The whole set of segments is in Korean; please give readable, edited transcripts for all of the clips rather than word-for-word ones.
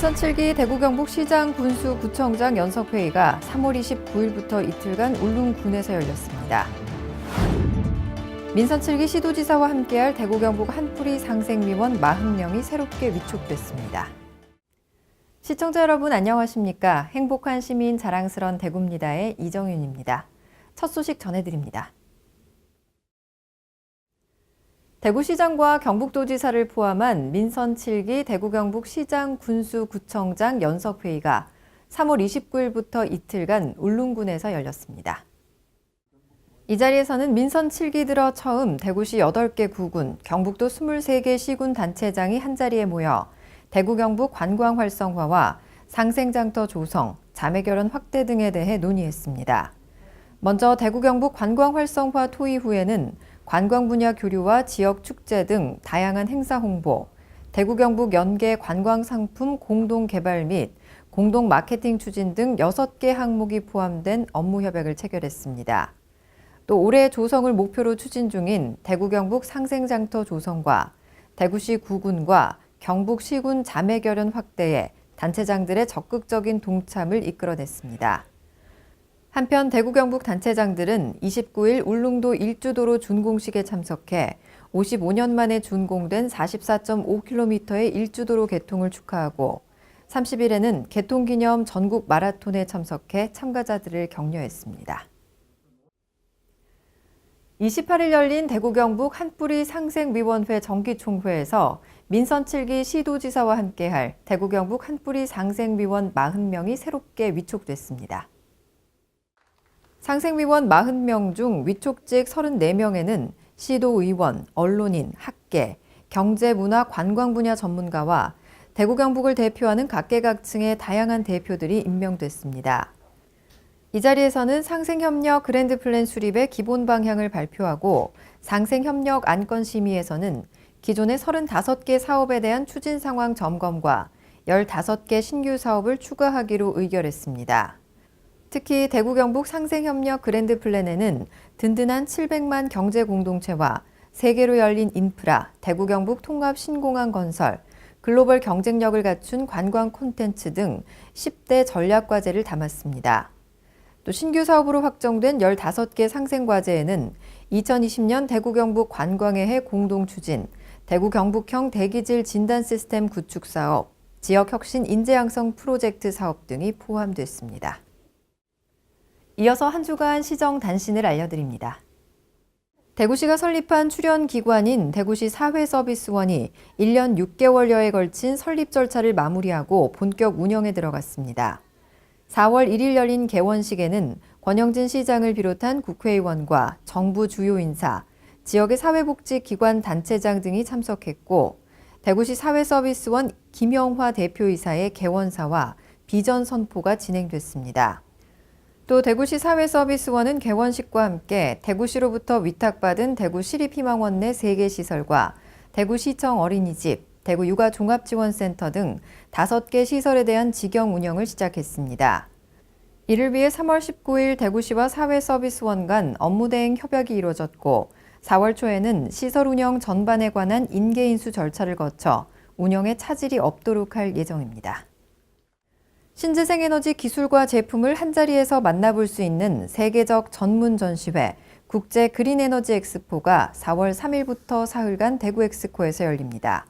민선 7기 대구 경북 시장 군수 구청장 연석회의가 3월 29일부터 이틀간 울릉군에서 열렸습니다. 민선 7기 시도지사와 함께할 대구 경북 한뿌리 상생위원 40명이 새롭게 위촉됐습니다. 시청자 여러분 안녕하십니까? 행복한 시민 자랑스런 대구입니다의 이정윤입니다. 첫 소식 전해드립니다. 대구시장과 경북도지사를 포함한 민선 7기 대구 경북 시장 군수 구청장 연석회의가 3월 29일부터 이틀간 울릉군에서 열렸습니다. 이 자리에서는 민선 7기 들어 처음 대구시 8개 구군, 경북도 23개 시군 단체장이 한자리에 모여 대구 경북 관광 활성화와 상생장터 조성, 자매결혼 확대 등에 대해 논의했습니다. 먼저 대구 경북 관광 활성화 토의 후에는 관광 분야 교류와 지역 축제 등 다양한 행사 홍보, 대구 경북 연계 관광 상품 공동 개발 및 공동 마케팅 추진 등 6개 항목이 포함된 업무 협약을 체결했습니다. 또 올해 조성을 목표로 추진 중인 대구 경북 상생장터 조성과 대구시 구군과 경북 시군 자매결연 확대에 단체장들의 적극적인 동참을 이끌어냈습니다. 한편 대구 경북 단체장들은 29일 울릉도 일주도로 준공식에 참석해 55년 만에 준공된 44.5km의 일주도로 개통을 축하하고 30일에는 개통기념 전국 마라톤에 참석해 참가자들을 격려했습니다. 28일 열린 대구 경북 한뿌리 상생위원회 정기총회에서 민선 7기 시도지사와 함께할 대구 경북 한뿌리 상생위원 40명이 새롭게 위촉됐습니다. 상생위원 40명 중 위촉직 34명에는 시도의원, 언론인, 학계, 경제, 문화, 관광 분야 전문가와 대구 경북을 대표하는 각계각층의 다양한 대표들이 임명됐습니다. 이 자리에서는 상생협력 그랜드 플랜 수립의 기본 방향을 발표하고 상생협력 안건 심의에서는 기존의 35개 사업에 대한 추진 상황 점검과 15개 신규 사업을 추가하기로 의결했습니다. 특히 대구 경북 상생협력 그랜드 플랜에는 든든한 700만 경제 공동체와 세계로 열린 인프라, 대구 경북 통합 신공항 건설, 글로벌 경쟁력을 갖춘 관광 콘텐츠 등 10대 전략 과제를 담았습니다. 또 신규 사업으로 확정된 15개 상생과제에는 2020년 대구 경북 관광의 해 공동 추진, 대구 경북형 대기질 진단 시스템 구축 사업, 지역 혁신 인재 양성 프로젝트 사업 등이 포함됐습니다. 이어서 한 주간 시정 단신을 알려드립니다. 대구시가 설립한 출연기관인 대구시 사회서비스원이 1년 6개월여에 걸친 설립 절차를 마무리하고 본격 운영에 들어갔습니다. 4월 1일 열린 개원식에는 권영진 시장을 비롯한 국회의원과 정부 주요 인사, 지역의 사회복지기관 단체장 등이 참석했고 대구시 사회서비스원 김영화 대표이사의 개원사와 비전 선포가 진행됐습니다. 또 대구시 사회서비스원은 개원식과 함께 대구시로부터 위탁받은 대구시립희망원 내 3개 시설과 대구시청 어린이집, 대구 육아종합지원센터 등 5개 시설에 대한 직영 운영을 시작했습니다. 이를 위해 3월 19일 대구시와 사회서비스원 간 업무대행 협약이 이루어졌고 4월 초에는 시설 운영 전반에 관한 인계인수 절차를 거쳐 운영에 차질이 없도록 할 예정입니다. 신재생에너지 기술과 제품을 한자리에서 만나볼 수 있는 세계적 전문 전시회 국제 그린에너지 엑스포가 4월 3일부터 사흘간 대구 엑스코에서 열립니다.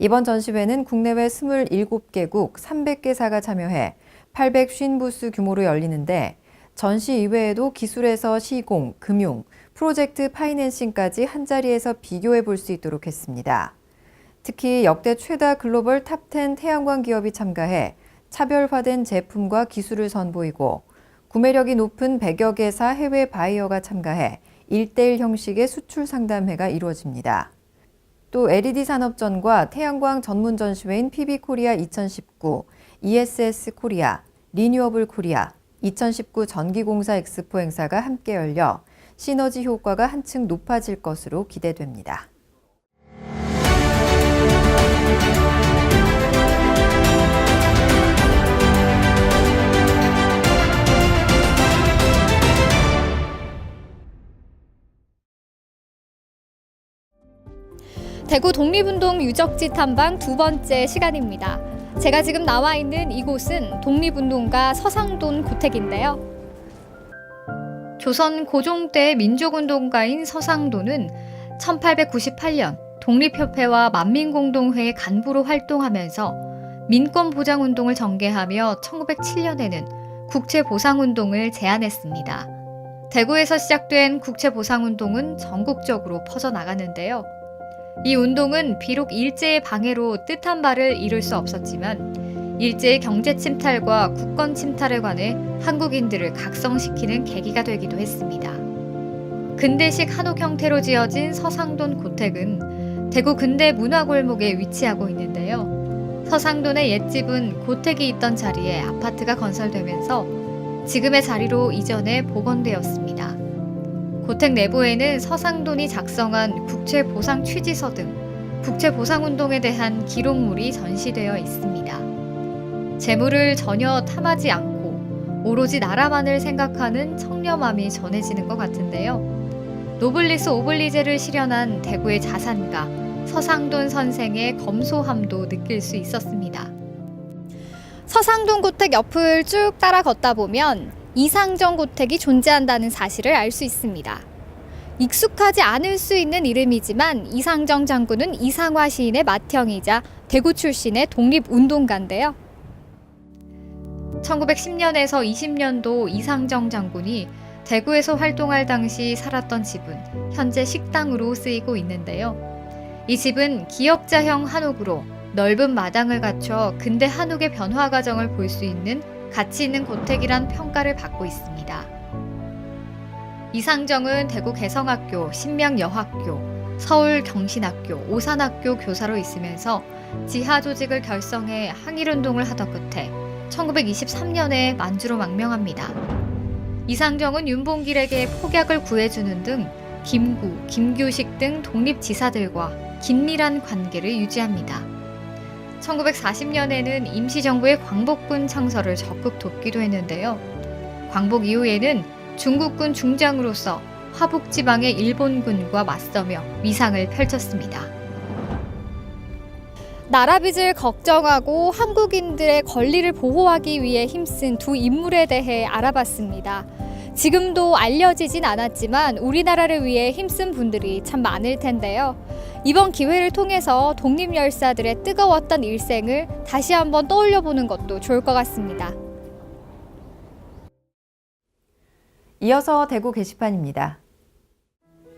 이번 전시회는 국내외 27개국 300개사가 참여해 850부스 규모로 열리는데 전시 이외에도 기술에서 시공, 금융, 프로젝트 파이낸싱까지 한자리에서 비교해 볼 수 있도록 했습니다. 특히 역대 최다 글로벌 탑10 태양광 기업이 참가해 차별화된 제품과 기술을 선보이고 구매력이 높은 100여 개사 해외 바이어가 참가해 1:1 형식의 수출 상담회가 이루어집니다. 또 LED 산업전과 태양광 전문 전시회인 PB코리아 2019, ESS 코리아, 리뉴어블 코리아, 2019 전기공사 엑스포 행사가 함께 열려 시너지 효과가 한층 높아질 것으로 기대됩니다. 대구 독립운동 유적지 탐방 두 번째 시간입니다. 제가 지금 나와 있는 이곳은 독립운동가 서상돈 고택인데요. 조선 고종 때 민족운동가인 서상돈은 1898년 독립협회와 만민공동회의 간부로 활동하면서 민권보장운동을 전개하며 1907년에는 국채보상운동을 제안했습니다. 대구에서 시작된 국채보상운동은 전국적으로 퍼져나가는데요. 이 운동은 비록 일제의 방해로 뜻한 바를 이룰 수 없었지만 일제의 경제 침탈과 국권 침탈에 관해 한국인들을 각성시키는 계기가 되기도 했습니다. 근대식 한옥 형태로 지어진 서상돈 고택은 대구 근대 문화골목에 위치하고 있는데요. 서상돈의 옛집은 고택이 있던 자리에 아파트가 건설되면서 지금의 자리로 이전해 복원되었습니다. 고택 내부에는 서상돈이 작성한 국채보상 취지서 등 국채보상운동에 대한 기록물이 전시되어 있습니다. 재물을 전혀 탐하지 않고 오로지 나라만을 생각하는 청렴함이 전해지는 것 같은데요. 노블리스 오블리제를 실현한 대구의 자산가 서상돈 선생의 검소함도 느낄 수 있었습니다. 서상돈 고택 옆을 쭉 따라 걷다 보면 이상정 고택이 존재한다는 사실을 알 수 있습니다. 익숙하지 않을 수 있는 이름이지만 이상정 장군은 이상화 시인의 맏형이자 대구 출신의 독립운동가인데요. 1910년에서 20년도 이상정 장군이 대구에서 활동할 당시 살았던 집은 현재 식당으로 쓰이고 있는데요. 이 집은 기역자형 한옥으로 넓은 마당을 갖춰 근대 한옥의 변화 과정을 볼 수 있는 가치 있는 고택이란 평가를 받고 있습니다. 이상정은 대구 개성학교, 신명여학교, 서울경신학교, 오산학교 교사로 있으면서 지하 조직을 결성해 항일운동을 하던 끝에 1923년에 만주로 망명합니다. 이상정은 윤봉길에게 폭약을 구해주는 등 김구, 김규식 등 독립지사들과 긴밀한 관계를 유지합니다. 1940년에는 임시정부의 광복군 창설을 적극 돕기도 했는데요. 광복 이후에는 중국군 중장으로서 화북지방의 일본군과 맞서며 위상을 펼쳤습니다. 나라빚을 걱정하고 한국인들의 권리를 보호하기 위해 힘쓴 두 인물에 대해 알아봤습니다. 지금도 알려지진 않았지만 우리나라를 위해 힘쓴 분들이 참 많을 텐데요. 이번 기회를 통해서 독립열사들의 뜨거웠던 일생을 다시 한번 떠올려보는 것도 좋을 것 같습니다. 이어서 대구 게시판입니다.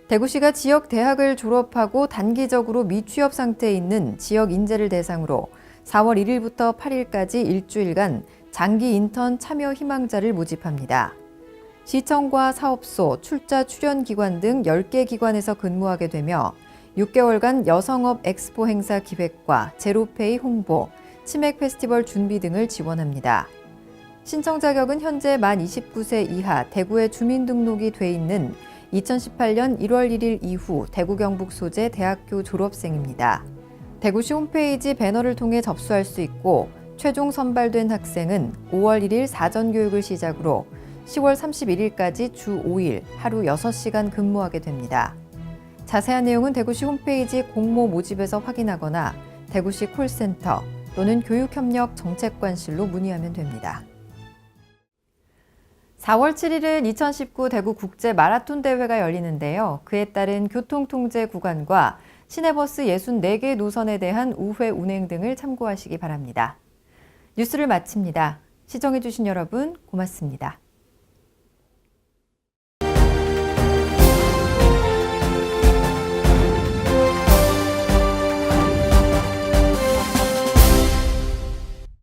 대구시가 지역 대학을 졸업하고 단기적으로 미취업 상태에 있는 지역 인재를 대상으로 4월 1일부터 8일까지 일주일간 장기 인턴 참여 희망자를 모집합니다. 시청과 사업소, 출자 출연기관 등 10개 기관에서 근무하게 되며 6개월간 여성업 엑스포 행사 기획과 제로페이 홍보, 치맥 페스티벌 준비 등을 지원합니다. 신청 자격은 현재 만 29세 이하 대구에 주민등록이 돼 있는 2018년 1월 1일 이후 대구 경북 소재 대학교 졸업생입니다. 대구시 홈페이지 배너를 통해 접수할 수 있고 최종 선발된 학생은 5월 1일 사전 교육을 시작으로 10월 31일까지 주 5일 하루 6시간 근무하게 됩니다. 자세한 내용은 대구시 홈페이지 공모 모집에서 확인하거나 대구시 콜센터 또는 교육협력 정책관실로 문의하면 됩니다. 4월 7일은 2019 대구 국제 마라톤 대회가 열리는데요. 그에 따른 교통통제 구간과 시내버스 64개 노선에 대한 우회 운행 등을 참고하시기 바랍니다. 뉴스를 마칩니다. 시청해주신 여러분 고맙습니다.